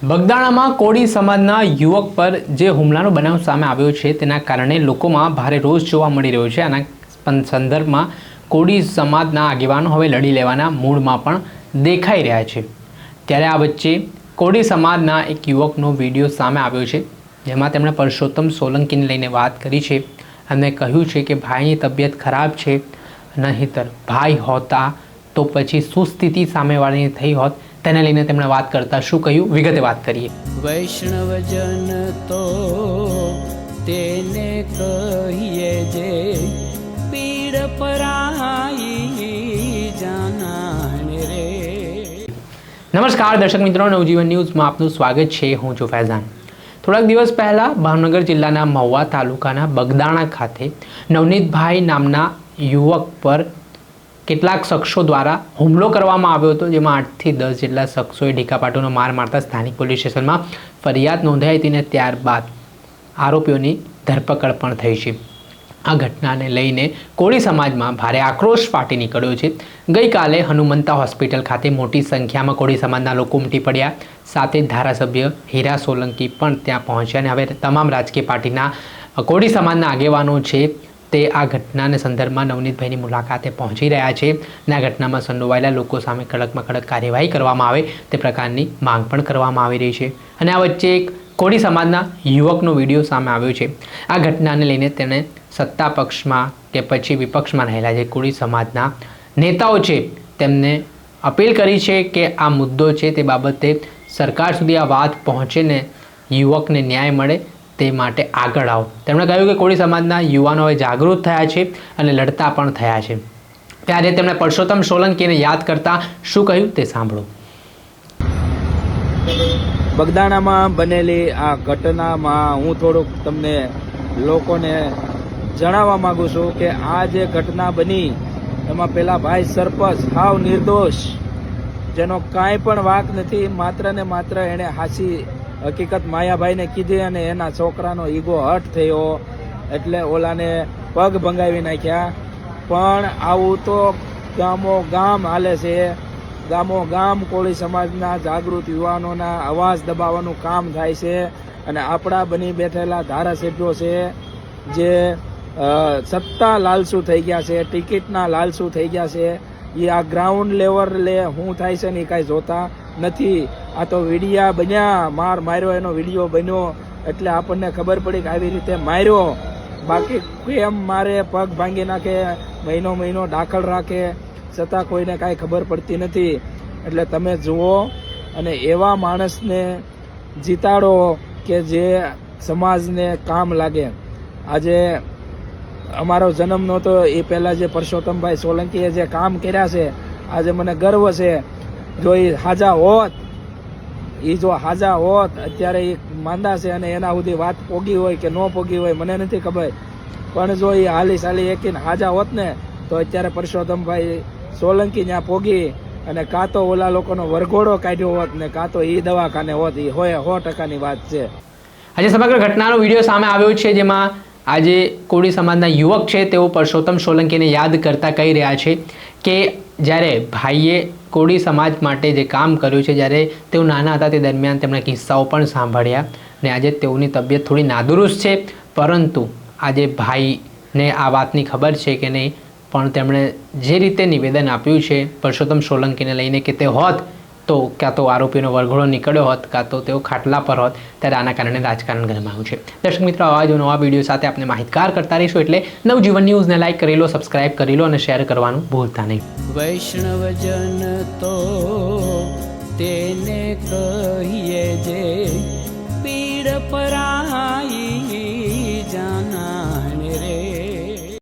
બગદાણામાં કોળી સમાજના યુવક પર જે હુમલાનો બનાવ સામે આવ્યો છે તેના કારણે લોકોમાં ભારે રોષ જોવા મળી રહ્યો છે। આના સંદર્ભમાં કોળી સમાજના આગેવાનો હવે લડી લેવાના મૂડમાં પણ દેખાઈ રહ્યા છે। ત્યારે આ વચ્ચે કોળી સમાજના એક યુવકનો વિડીયો સામે આવ્યો છે, જેમાં તેમણે પરસોત્તમ સોલંકીને લઈને વાત કરી છે। એમણે કહ્યું છે કે ભાઈની તબિયત ખરાબ છે, નહીંતર ભાઈ હોતા તો પછી શું સ્થિતિ સામેવાળાની થઈ હોત, તેને લઈને તેમણે વાત કરતા શું કહ્યું, વિગતે વાત કરીએ। વૈષ્ણવજન તો તેને કહીએ જે પીડ પરાઈ જાનાને રે। નમસ્કાર દર્શક મિત્રો, નવજીવન ન્યૂઝમાં આપનું સ્વાગત છે। હું છું ફૈઝાન। થોડાક દિવસ પહેલાં ભાવનગર જિલ્લાના મહુવા તાલુકાના બગદાણા ખાતે નવનીતભાઈ નામના યુવક પર કેટલાક શખ્સો દ્વારા હુમલો કરવામાં આવ્યો હતો, જેમાં 8 થી 10 જેટલા શખ્સોએ ઢીકાપાટોનો માર મારતા સ્થાનિક પોલીસ સ્ટેશનમાં ફરિયાદ નોંધાઈ હતી અને ત્યારબાદ આરોપીઓની ધરપકડ પણ થઈ છે। આ ઘટનાને લઈને કોળી સમાજમાં ભારે આક્રોશ ફાટી નીકળ્યો છે। ગઈકાલે હનુમંતા હોસ્પિટલ ખાતે મોટી સંખ્યામાં કોળી સમાજના લોકો ઉમટી પડ્યા, સાથે ધારાસભ્ય હીરા સોલંકી પણ ત્યાં પહોંચ્યા અને હવે તમામ રાજકીય પાર્ટીના કોળી સમાજના આગેવાનો છે તે આ ઘટનાને સંદર્ભમાં નવનીતભાઈની મુલાકાતે પહોંચી રહ્યા છે અને આ ઘટનામાં સંડોવાયેલા લોકો સામે કડકમાં કડક કાર્યવાહી કરવામાં આવે તે પ્રકારની માંગ પણ કરવામાં આવી રહી છે। અને આ વચ્ચે એક કોળી સમાજના યુવકનો વિડીયો સામે આવ્યો છે। આ ઘટનાને લઈને તેણે સત્તા પક્ષમાં કે પછી વિપક્ષમાં રહેલા જે કોળી સમાજના નેતાઓ છે તેમને અપીલ કરી છે કે આ મુદ્દો છે તે બાબતે સરકાર સુધી આ વાત પહોંચે ને યુવકને ન્યાય મળે તે માટે આગળ આવો। તેમણે કહ્યું કે કોળી સમાજના યુવાનો હવે જાગૃત થયા છે અને લડતા પણ થયા છે। ત્યારે તેમણે પરસોત્તમ સોલંકીને યાદ કરતા શું કહ્યું તે સાંભળો। બગદાણામાં બનેલી આ ઘટનામાં હું થોડુંક તમને લોકોને જણાવવા માંગુ છું કે આ જે ઘટના બની એમાં પેલા ભાઈ સરપંચ હાવ નિર્દોષ, જેનો કાંઈ પણ વાંક નથી, માત્ર ને માત્ર એણે હાચી હકીકત માયાભાઈને કીધી અને એના છોકરાનો ઈગો હટ થયો એટલે ઓલાને પગ ભંગાવી નાખ્યા। પણ આવું તો ગામો ગામ હાલે છે। ગામો ગામ કોળી સમાજના જાગૃત યુવાનોના અવાજ દબાવવાનું કામ થાય છે અને આપણા બની બેઠેલા ધારાસભ્યો છે જે સત્તા લાલસુ થઈ ગયા છે, ટિકિટના લાલસુ થઈ ગયા છે, એ આ ગ્રાઉન્ડ લેવલે શું થાય છે ને એ કાંઈ જોતા નથી। આ તો વિડીયા બન્યા, માર્યો એનો વિડીયો બન્યો એટલે આપણને ખબર પડી કે આવી રીતે માર્યો, બાકી કેમ મારે, પગ ભાંગી નાખે, મહિનો દાખલ રાખે, છતાં કોઈને કાંઈ ખબર પડતી નથી। એટલે તમે જુઓ અને એવા માણસને જીતાડો કે જે સમાજને કામ લાગે। આજે અમારો જન્મ નહોતો એ પહેલાં જે પરસોત્તમભાઈ સોલંકીએ જે કામ કર્યા છે, આજે મને ગર્વ છે। જો એ હાજા હોત અત્યારે એ માંદા છે અને એના સુધી વાત પોગી હોય કે ન પોગી હોય મને નથી ખબર, પણ જો એ હાલી સાલી એકીને હાજા હોત ને તો અત્યારે પરસોત્તમભાઈ સોલંકી ત્યાં પોગી અને કાં તો ઓલા લોકોનો વરઘોડો કાઢ્યો હોત ને કાં તો એ દવાખાને હોત। એ 100% વાત છે। આજે સમગ્ર ઘટનાનો વિડીયો સામે આવ્યો છે, જેમાં આજે કોળી સમાજના યુવક છે તેઓ પરસોત્તમ સોલંકીને યાદ કરતા કહી રહ્યા છે કે જ્યારે ભાઈએ કોળી સમાજ માટે જે કામ કર્યું છે, જ્યારે તેઓ નાના હતા તે દરમિયાન તેમના કિસ્સાઓ પણ સાંભળ્યા અને આજે તેઓની તબિયત થોડી નાદુરુસ્ત છે, પરંતુ આજે ભાઈને આ વાતની ખબર છે કે નહીં, પણ તેમણે જે રીતે નિવેદન આપ્યું છે પરસોત્તમ સોલંકીને લઈને કે તે હોત તો કાં તો આરોપીનો વરઘોડો નીકળ્યો હોત, કાં તો તેઓ ખાટલા પર હોત, ત્યારે આના કારણે રાજકારણ ગરમાયું છે। દર્શક મિત્રો, આવા જ નવા વિડીયો સાથે આપણે માહિતગાર કરતા રહીશું, એટલે નવજીવન ન્યૂઝને લાઇક કરી લો, સબસ્ક્રાઇબ કરી લો અને શેર કરવાનું ભૂલતા નહીં। વૈષ્ણવજન તો તેને કહીએ જે પીડ પરા